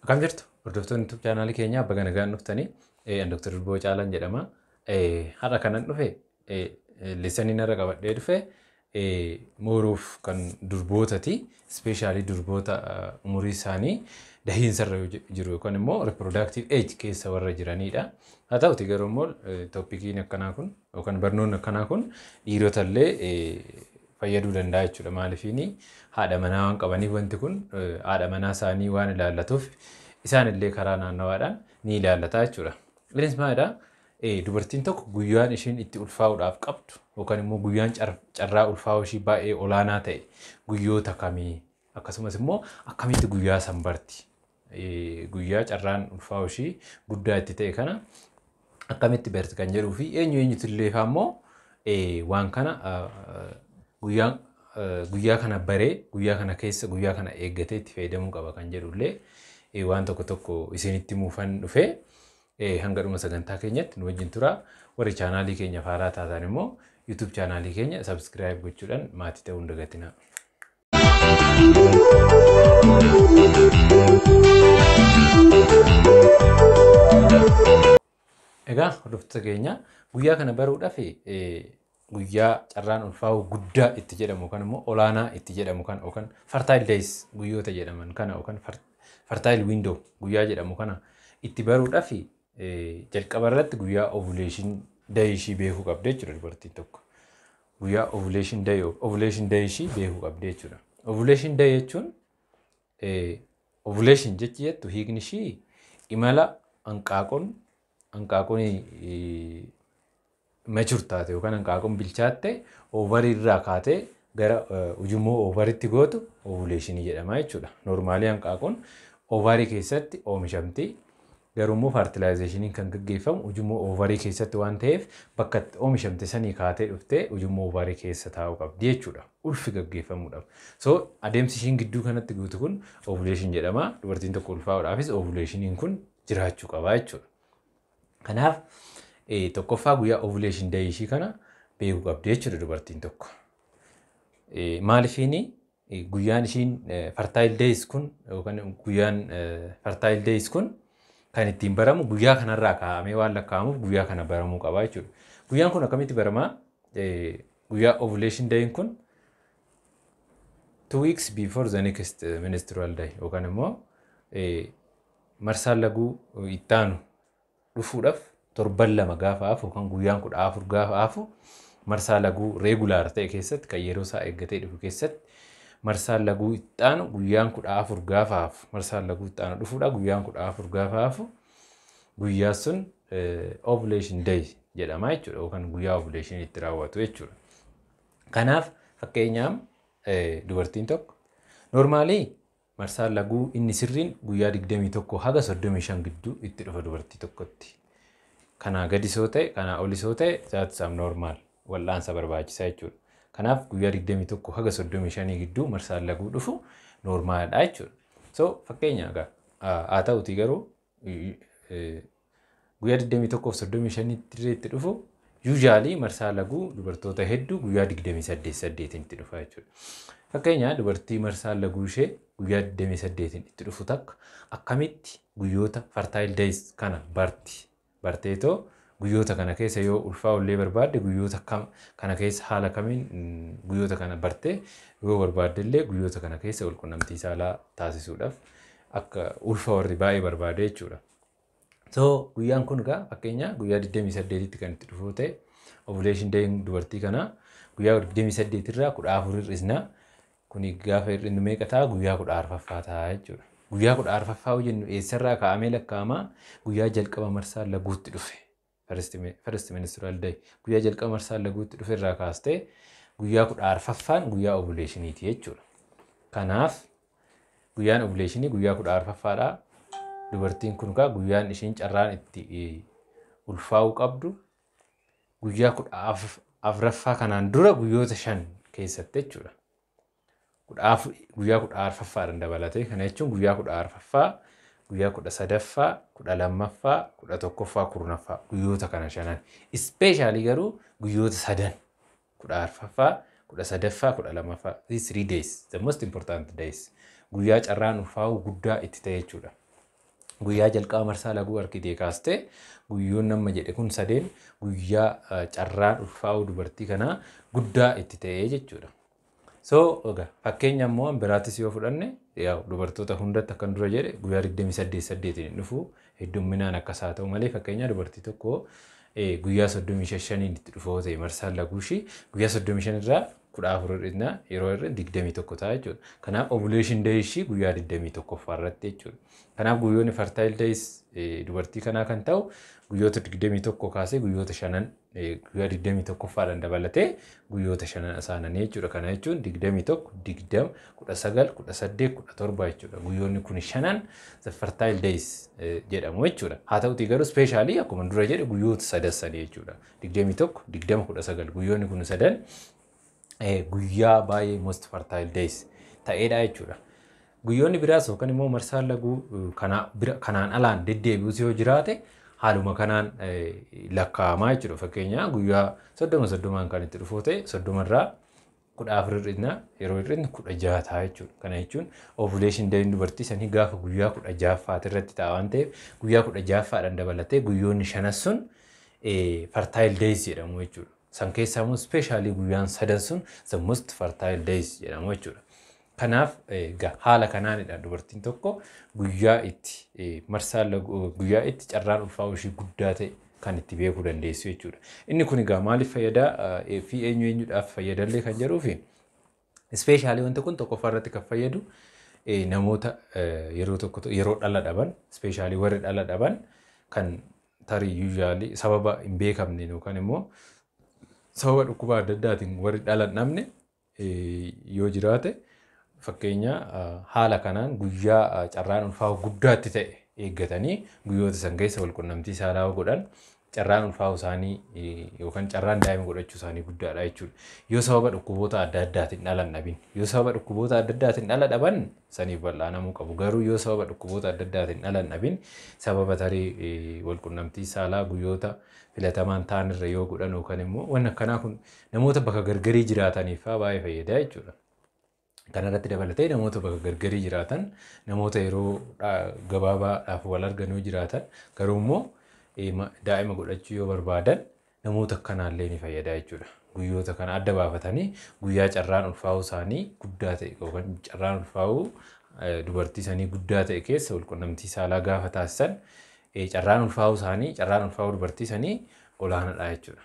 Akkam jirtu hordoftoonni YouTube chaanaalii keenyaa baga nagaan dhuftanii Dr. Durboo Caalaan jedhama. Har'a kanan dhufe leessanii narra qabadhee dhufe mooruuf kan durbootati. Ispeeshaalii durboota umurii isaanii dahiinsarra jiru yookaan immoo reproductive age keessa warra jiranidha. Haa ta'uti garuu immoo tooppikiin akkanaa kun yookaan barnoonni akkanaa kun dhiirotallee fayyaduu danda'a jechuudha. Maaliifini haadha manaa waan qabaniif wanti kun haadha manaa isaanii waan ilaallatuuf isaanillee karaa naannawaadhaan ni ilaallata jechuudha. Innis maalidha? Dubartiin tokko guyyaan ishiin itti ulfaa'uudhaaf qabdu yookaan immoo guyyaan carraa ulfaa'uu ishii baay'ee olaanaa ta'e guyyoota kamii akkasumas immoo akkamitti guyyaa san barti? Guyyaa carraan ulfaa'uu ishii guddaa itti ta'e kana akkamitti barti kan jedhuu fi eenyutu illee immoo waan kana guyyaa kana baree guyyaa kana keessa guyyaa kana eeggatee itti fayyadamuu qaba kan jedhullee waan tokko isinitti muufan dhufee hanga dhuma sagantaa keenyatti nu wajjin tura. Warri chaanaalii keenya faaraa taatan immoo YouTube chaanaalii keenya subscribe gochuudhaan maatii ta'uu hin dagatinaa. Egaa hordoftoota keenya guyyaa kana baruudhaaf guyyaa carraan ulfaa'uu guddaa itti jedhamu kan immoo olaanaa itti jedhamu kan yookaan fertile days guyyoota jedhaman kana yookaan fertile window guyyaa jedhamu kana itti baruudhaaf jalqaba irratti guyyaa ovulation day ishii beekuu qabdi jechuudha dubartiin tokko. Guyyaa ovulation day ishii beekuu qabdi jechuudha. Ovulation day jechuun ovulation jechi jettu hiikni ishii imala hanqaaquun mature taate yookaan hanqaaquun bilchaatte ovarii irraa kaatee gara ujummoo ovariitti gootu ovulation jedhama jechuudha. Normaalii hanqaaquun ovarii keessatti oomishamti. Garuu immoo fertilization kan gaggeeffamu ujummoo ovarii keessatti waan ta'eef bakka oomishamte sanii kaatee dhuftee ujummoo ovarii keessa taa'uu qabdi jechuudha. Ulfi gaggeeffamuudhaaf. So adeemsi ishiin gidduu kanatti guutu kun ovulation jedhama. Dubartiin tokko ulfaa'uudhaafis ovulationiin kun jiraachuu qaba jechuudha. Kanaaf tokkoffaa guyyaa ovulation day ishii kana beekuu qabdi jechuudha dubartiin tokko. Maaliifini guyyaan ishiin fertile days kun yookaan guyyaan fertile days kun kan ittiin baramu guyyaa kanarraa kaa'amee waan lakkaa'amuuf guyyaa kana baramuu qaba jechuudha. Guyyaan kun akkamitti baramaa? Guyyaa ovulation day kun 2 weeks before the next menstrual day yookaan immoo marsaan laguu ittaanu dhufuudhaaf torban lama gaafa hafu yookaan guyyaan 14 gaafa hafu marsaa laguu regular ta'e keessatti kan yeroo isaa eeggatee dhufu keessatti marsaan laguu ittaanu guyyaan 14 gaafa hafu marsaan laguu ittaanu dhufuudha guyyaan 14 gaafa hafu guyyaa sun ovulation day jedhama jechuudha yookaan guyyaa ovulation itti raawwatu jechuudha. Kanaaf fakkeenyaaf dubartiin tokko normaalii marsaan laguu inni sirriin guyyaa 21 haga 35 gidduu itti dhufa dubartii tokkotti. Kanaa gadi soo ta'e kanaa oli soo ta'e that's abnormal wal'aansa barbaachisaa jechuudha. Kanaaf guyyaa 21 haga 35 gidduu marsaan laguu dhufu normaalidha jechuudha. So fakkeenyaaf haa ta'uti garuu guyyaa 21 fi 35 itti dhufu usually marsaan laguu dubartoota hedduu guyyaa 28 itti dhufa jechuudha. Fakkeenyaaf dubartii marsaan laguu ishee guyyaa 28 itti dhufu takka akkamitti guyyoota fertile days kana barteetoo guyyoota kana keessa yoo ulfaa'ullee barbaadde guyyoota kana keessa haala kamiin guyyoota kana bartee yoo barbaaddellee guyyoota kana keessa walqunnamtii saalaa taasisuudhaaf akka ulfa warri baay'ee barbaade jechuudha. So guyyaan kun egaa fakkeenyaaf guyyaa 28tti kan itti dhufu ta'e ovulation day dubartii kana guyyaa 28 irraa 14 hir'isna. Kuni gaafa hir'innu meeqa ta'a? Guyyaa 14ffaa ta'a jechuudha. Guyyaa 14ffaa jennu eessarraa kaa'amee lakkaa'ama? Guyyaa jalqaba marsaan laguutti dhufe. First menstrual day guyyaa jalqaba marsaan laguutti dhufe irraa kaastee guyyaa 14ffaan guyyaa ovulationiiti jechuudha. Kanaaf guyyaan ovulationii guyyaa 14ffaadha. Dubartiin kun guyyaan ishiin carraan itti ulfaa'uu qabdu guyyaa 14ffaa kanaan dura guyyoota 5 keessatti jechuudha. Guyyaa 14ffaadhaan dabalatee kana jechuun guyyaa 14ffaa guyyaa 13ffaa 12ffaa 11ffaa 10ffaa guyyoota kana shanan especially garuu guyyoota 3 14ffaa 13ffaa 12ffaa these 3 days the most important days guyyaa carraan ulfaa'uu guddaa itti ta'e jechuudha. guyyaa jalqaba marsaa laguu argitee kaastee guyyoon nama jedhe kun sadeen guyyaa carraan ulfaa'uu dubartii kanaa guddaa itti ta'ee jechuudha. So fakkeenya immoo biraattis yoo fudhanne dubartoota hundatti akkan dura jedhe guyyaa 28 dhufu heddumminaan akkas haa ta'u malee fakkeenya dubartii tokko guyyaa 35 itti dhufoo ta'e marsaan laguushii guyyaa 35 irraa 14 irraa yeroo irra 21 ta'a jechuudha. Kanaaf ovulation day ishii guyyaa 21 irratti jechuudha. Kanaaf guyyoonni fertile days dubartii kanaa kan ta'u guyyoota 21 kaasee guyyoota 5 guyyaa 21 faadhaan dabalatee guyyoota 5 isaanii jechuudha. Kana jechuun 21, 20, 19, 18, 17 jechuudha. Guyyoonni kun 5 fertile days jedhamu jechuudha. Haa ta'utii garuu specially akkuma dura jedhe guyyoota sadassanii jechuudha. 21, 20, 19 guyyoonni kun sadan guyyaa baay'ee most fertile days ta'eedha jechuudha. Guyyoonni biraas yookaan immoo marsaan laguu kanaan alaan deddeebi'us yoo jiraate haaluma kanaan lakkaa'amaa jechuudha. Fakkeenyaa guyyaa 30 kan itti dhufoo ta'e 30 irraa 14 irraa yeroo irratti 16 ta'a jechuudha. Kana jechuun ovulation day dubartii sanii gaafa guyyaa 16 irratti ta'a waan ta'eef guyyaa 16 dabalatee guyyoonni 5 sun fertile days jedhamu jechuudha. San keessaa immoo specially guyyaan 3 sun the most fertile days jedhamu jechuudha. Kanaaf haala kanaanidha dubartiin tokko guyyaa itti marsaan laguu guyyaa itti carraan ulfaa'uu ishii guddaa ta'e kan itti beekuu dandeessu jechuudha. Inni kun egaa maaliif fayyadaa fi eenyuudhaaf fayyadallee kan jedhuufi specially wanti kun tokkoffaa irratti kan fayyadu namoota yeroo dhala dhaban specially warri dhala dhaban kan tarii usually sababa hin beekamne yookaan immoo sababa dhukkuba adda addaatiin warri dhala dhabne yoo jiraate fakkeenya haala kanaan guyyaa carraan ulfaa'uu guddaatti ta'e eeggatanii guyyoota san keessa wal qunnamtii saalaa godhan carraan ulfaa'uu isaanii yookaan carraan daa'ima godhachuu isaanii guddaadha jechuudha. Yoo sababa dhukkuboota adda addaatiin dhalan dhabin yoo sababa dhukkuboota adda addaatiin dhala dhaban saniif bal'aanamuu qabu. Garuu yoo sababa dhukkuboota adda addaatiin dhalan dhabin sababa tarii wal qunnamtii saalaa guyyoota filatamaan ta'an irra yoo godhan yookaan immoo waan akkanaa kun namoota bakka gargarii jiraataniif baay'ee fayyada jechuudha. Kanarratti dabalatee namoota bakka gargarii jiraatan namoota yeroo gabaabaadhaaf wal argan yoo jiraatan garuu immoo daa'ima godhachuu yoo barbaadan namoota akkanaallee ni fayyada jechuudha. Guyyoota kana adda baafatanii guyyaa carraan ulfaa'uu isaanii guddaa ta'e yookaan carraan ulfaa'uu dubartii isaanii guddaa ta'e keessa wal qunnamtii saalaa gaafa taasisan carraan ulfaa'uu dubartii isaanii olaanaadha jechuudha.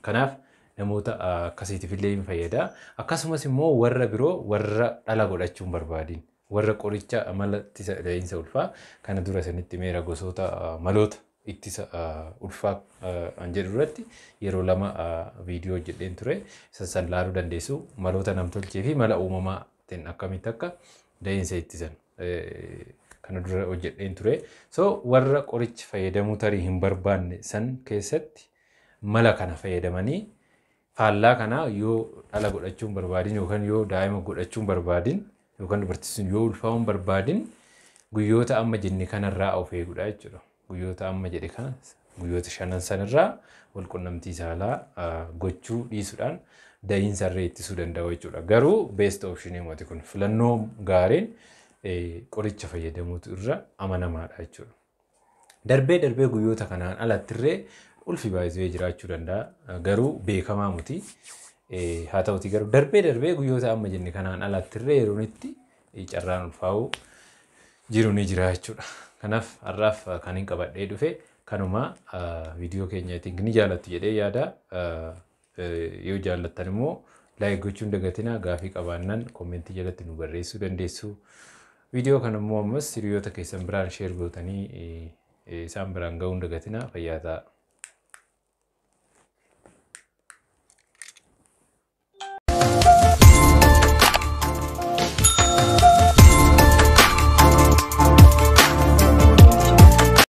Kanaaf namoota akkasiitiif illee ni fayyada. Akkasumas immoo warra biroo warra dhala godhachuu hin barbaadin warra qoricha amala ittisa dheeyinsa ulfaa kana dura sanitti meera gosoota maloota ittisa ulfaa an jedhu irratti yeroo lama viidiyoo hojjedheen ture. San laaluu dandeessu. Maloota namtolchee fi mala uumamaatiin akkamitti akka dheeyinsa ittisan kana dura hojjedheen ture. So warra qoricha fayyadamuu tarii hin barbaanne san keessatti mala kana fayyadamanii faallaa kana yoo dhala godhachuun barbaadin yookaan yoo daa'ima godhachuun barbaadin yookaan dubartiin yoo ulfaa'uun barbaadin guyyoota amma jenne kanarraa of eeguudha jechuudha. Guyyoota amma jedhe kana guyyoota 5 sanarraa wal qunnamtii saalaa gochuu dhiisuudhaan da'iinsa irraa ittisuu danda'u jechuudha. Garuu best option moti kun filannoo gaariin qoricha fayyadamuutu irra amanamaadha jechuudha. Darbee guyyoota kanaan alattirree ulfi baay'ee jiraachuu danda'a. Garuu beekamaa miti. Haa ta'uti garuu darbee guyyoota amma jenne kanaan alattirree yeroo itti carraan ulfaa'uu jiru ni jira jechuudha. Kanaaf har'aaf kan hin qabadhee dhufe kanuma viidiyoo keenyaatiin ni jaallattu jedhee yaada. Yoo jaallattan immoo laayik gochuun dagatinaa gaafii qabaannan koomentii jalatti nu barreessuu dandeessu. Viidiyoo kana immoo ammas hiriyoota keessan biraan sheer gootanii isaan biraan ga'uun dagatinaa fayyaa ta'a.